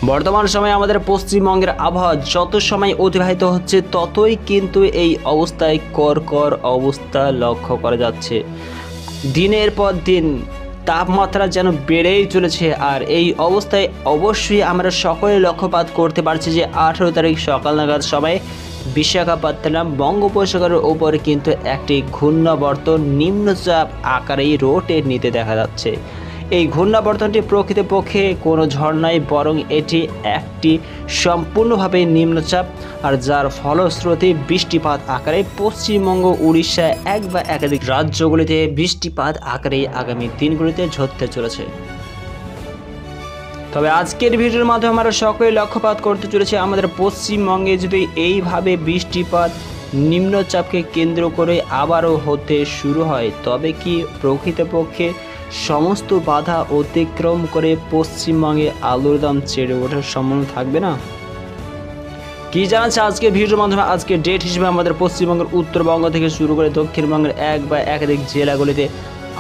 বর্তমান সময়ে আমাদের পশ্চিমবঙ্গের আবহাওয়া যত সময় অতিবাহিত হচ্ছে ততই কিন্তু এই অবস্থায় কর অবস্থা লক্ষ্য করা যাচ্ছে। দিনের পর দিন তাপমাত্রা যেন বেড়েই চলেছে। আর এই অবস্থায় অবশ্যই আমরা সকলে লক্ষ্যপাত করতে পারছি যে 18 তারিখ সকাল নাগাদ সময় বিশাখাপত্তনম বঙ্গোপসাগরের ওপর কিন্তু একটি ঘূর্ণাবর্ত নিম্নচাপ আকারেই রোটেট নিতে দেখা যাচ্ছে। এই ঘূর্ণাবর্তনটি প্রকৃতপক্ষে কোনো ঝড় বরং এটি একটি সম্পূর্ণভাবে নিম্নচাপ, আর যার ফলশ্রুতি বৃষ্টিপাত আকারে পশ্চিমবঙ্গ, উড়িষ্যা এক বা একাধিক রাজ্যগুলিতে বৃষ্টিপাত আকারে আগামী দিনগুলিতে ঝরতে চলেছে। তবে আজকের ভিডিওর মাধ্যমে আমরা সকলে লক্ষ্যপাত করতে চলেছি আমাদের পশ্চিমবঙ্গে যদি এইভাবে বৃষ্টিপাত নিম্নচাপকে কেন্দ্র করে আবারও হতে শুরু হয় তবে কি প্রকৃতপক্ষে সমস্ত বাধা অতিক্রম করে পশ্চিমবঙ্গে আলুর দাম চেড়ে ওঠার সম্ভাবনা থাকবে না? কি জানাচ্ছে আজকে ভিডিওর মাধ্যমে আজকে ডেট হিসেবে আমাদের পশ্চিমবঙ্গের উত্তরবঙ্গ থেকে শুরু করে দক্ষিণবঙ্গের এক বা একাধিক জেলাগুলিতে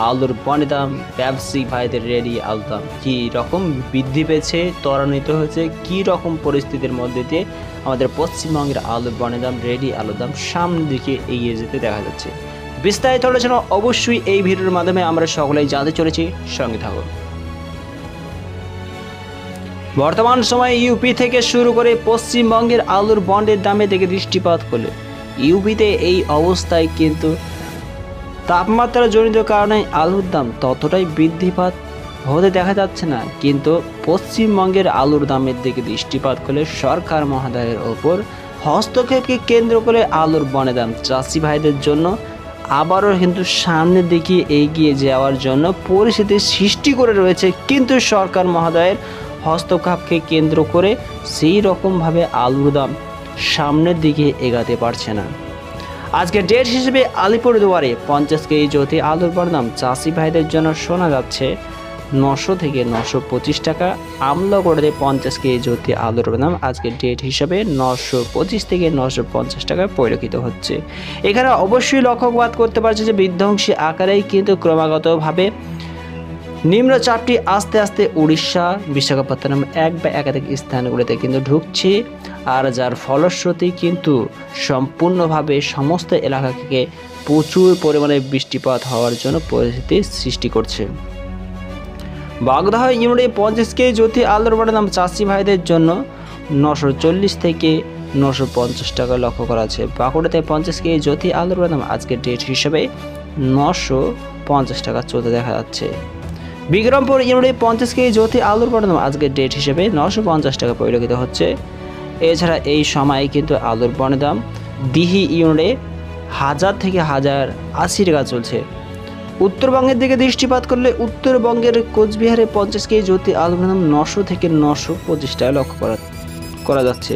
আলুর পণ্যের দাম, ব্যবসায়িক ভাইদের রেডি আলুর দাম কী রকম বৃদ্ধি পেয়েছে, ত্বরান্বিত হয়েছে, কী রকম পরিস্থিতির মধ্যে দিয়ে আমাদের পশ্চিমবঙ্গের আলুর পণ্যের দাম, রেডি আলুর দাম সামনের দিকে এগিয়ে যেতে দেখা যাচ্ছে। বিস্তারিত আলোচনা অবশ্যই এই ভিডিওর মাধ্যমে আমরা সকলেই জানতে চলেছি, সঙ্গে থাকুন। বর্তমান সময়ে ইউপি থেকে শুরু করে পশ্চিমবঙ্গের আলুর বন্ডের দামে দিকে দৃষ্টিপাত করলে ইউপিতে এই অবস্থায় কিন্তু তাপমাত্রা জনিত কারণে আলুর দাম ততটাই বৃদ্ধিপাত হতে দেখা যাচ্ছে না, কিন্তু পশ্চিমবঙ্গের আলুর দামের দিকে দৃষ্টিপাত করলে সরকার মহোদয়ের ওপর হস্তক্ষেপকে কেন্দ্র করে আলুর বন্ডের দাম চাষি ভাইদের জন্য আবারও কিন্তু সামনের দিকে এগিয়ে যাওয়ার জন্য পরিস্থিতি সৃষ্টি করে রয়েছে, কিন্তু সরকার মহোদয়ের হস্তক্ষেপকে কেন্দ্র করে সেই রকমভাবে আলুর দাম সামনের দিকে এগাতে পারছে না। আজকে ডেট হিসেবে আলিপুরদুয়ারে 50 কেজি জ্যোতি আলুর দাম চাষি ভাইদের জন্য শোনা যাচ্ছে 900 থেকে 925 টাকা। আমলাগড়ে 50 কেজি জ্যোতি আলুর দাম আজকে ডেট হিসাবে 925 থেকে 950 টাকায় পরিলক্ষিত হচ্ছে। এখানে অবশ্যই লক্ষ্যপাত করতে পারছে যে বিধ্বংসী আকারেই কিন্তু ক্রমাগতভাবে নিম্নচাপটি আস্তে আস্তে উড়িষ্যা, বিশাখাপত্তনম এক বা একাধিক স্থানগুলিতে কিন্তু ঢুকছে, আর যার ফলশ্রুতি কিন্তু সম্পূর্ণভাবে সমস্ত এলাকা থেকে প্রচুর পরিমাণে বৃষ্টিপাত হওয়ার জন্য পরিস্থিতি সৃষ্টি করছে। বাগদাহ ইউনিটে 50 কেজি জ্যোতি আলুর দাম চাষি ভাইদের জন্য 940 থেকে 950 টাকা লক্ষ্য করা আছে। বাঁকুড়াতে 50 কেজি জ্যোতি আলুর দাম আজকের ডেট হিসেবে 950 টাকা চলতে দেখা যাচ্ছে। বিক্রমপুর ইউনিটে 50 কেজি জ্যোতি আলুর দাম আজকের ডেট হিসেবে 950 টাকা পরিলক্ষিত হচ্ছে। এছাড়া এই সময়ে কিন্তু আলুর পণ্যের দাম দিহি ইউনিটে 1000 থেকে 1080 টাকা চলছে। উত্তরবঙ্গের দিকে দৃষ্টিপাত করলে উত্তরবঙ্গের কোচবিহারে 50 কেজি জ্যোতি আলুর দাম 900 থেকে 925 টাকা লক্ষ্য করা যাচ্ছে।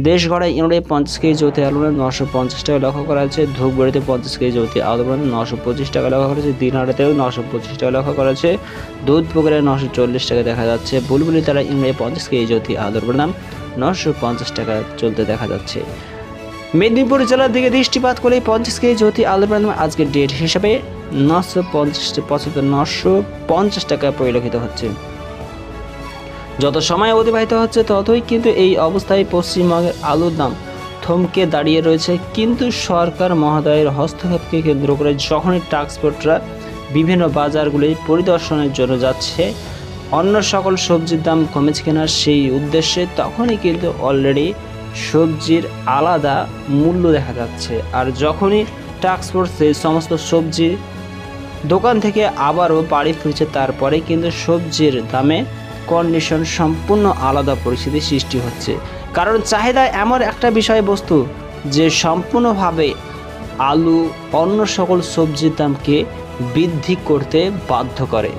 দেশগড়ায় ইউনিটে 50 কেজি জ্যোতি আলুর দাম 950 টাকা লক্ষ্য করা যাচ্ছে। ধূপগুড়িতে 50 কেজি জ্যোতি আলুর দাম 925 টাকা লক্ষ্য করা যাচ্ছে। দিনহাটাতেও 925 টাকা লক্ষ্য করা যাচ্ছে। দুধপুকুরে 940 টাকা দেখা যাচ্ছে। বুলবুলিতলা ইউনিটে 50 কেজি জ্যোতি আলুর দাম 950 টাকা চলতে দেখা যাচ্ছে। মেদিনীপুর জেলার দিকে দৃষ্টিপাত করলে 50 কেজি জ্যোতি আলুর দাম আজকের ডেট হিসাবে 950 টাকা পরিলক্ষিত হচ্ছে। যত সময় অতিবাহিত হচ্ছে ততই কিন্তু এই অবস্থায় পশ্চিমবঙ্গের আলুর দাম থমকে দাঁড়িয়ে রয়েছে, কিন্তু সরকার মহোদয়ের হস্তক্ষেপকে কেন্দ্র করে যখনই ট্রান্সপোর্টরা বিভিন্ন বাজারগুলি পরিদর্শনের জন্য যাচ্ছে, অন্য সকল সবজির দাম কমেছে কিনা সেই উদ্দেশ্যে, তখনই কিন্তু অলরেডি সবজির আলাদা মূল্য দেখা যাচ্ছে। আর যখনই ট্রান্সপোর্ট সেই সমস্ত সবজি দোকান থেকে আবারও বাড়ি ফিরছে, তারপরে কিন্তু সবজির দামে কন্ডিশন সম্পূর্ণ আলাদা পরিস্থিতি সৃষ্টি হচ্ছে। কারণ চাহিদা এমন একটা বিষয়বস্তু যে সম্পূর্ণভাবে আলু অন্য সকল সবজির দামকে বৃদ্ধি করতে বাধ্য করে।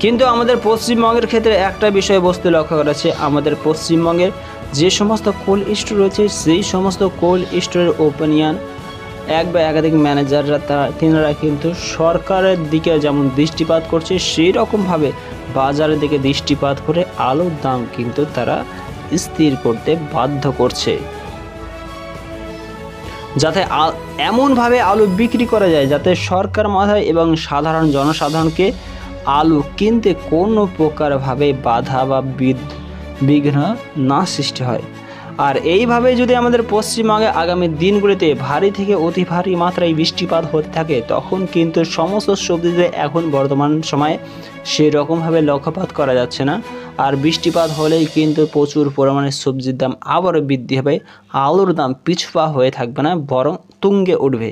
কিন্তু আমাদের পশ্চিমবঙ্গের ক্ষেত্রে একটা বিষয়বস্তু লক্ষ্য করা আছে, আমাদের পশ্চিমবঙ্গের যে সমস্ত কোল্ড স্টোর রয়েছে সেই সমস্ত কোল্ড স্টোরের ওপিনিয়ন এক বা একাধিক ম্যানেজাররা তিনারা কিন্তু সরকারের দিকে যেমন দৃষ্টিপাত করছে সেই রকমভাবে বাজারের দিকে দৃষ্টিপাত করে আলুর দাম কিন্তু তারা স্থির করতে বাধ্য করছে, যাতে এমনভাবে আলু বিক্রি করা যায় যাতে সরকার মাথায় এবং সাধারণ জনসাধারণকে আলু কিনতে কোনো প্রকারভাবে বাধা বা বিঘ্ন না সৃষ্টি হয়। আর এইভাবে যদি আমাদের পশ্চিমবঙ্গে আগামী দিনগুলিতে ভারী থেকে অতি ভারী মাত্রায় বৃষ্টিপাত হতে থাকে, তখন কিন্তু সমস্ত সবজিতে এখন বর্তমান সময়ে সেরকমভাবে লক্ষ্যপাত করা যাচ্ছে না। আর বৃষ্টিপাত হলেই কিন্তু প্রচুর পরিমাণে সবজির দাম আবারও বৃদ্ধি হবে, আলুর দাম পিছুপা হয়ে থাকবে না, বরং তুঙ্গে উঠবে।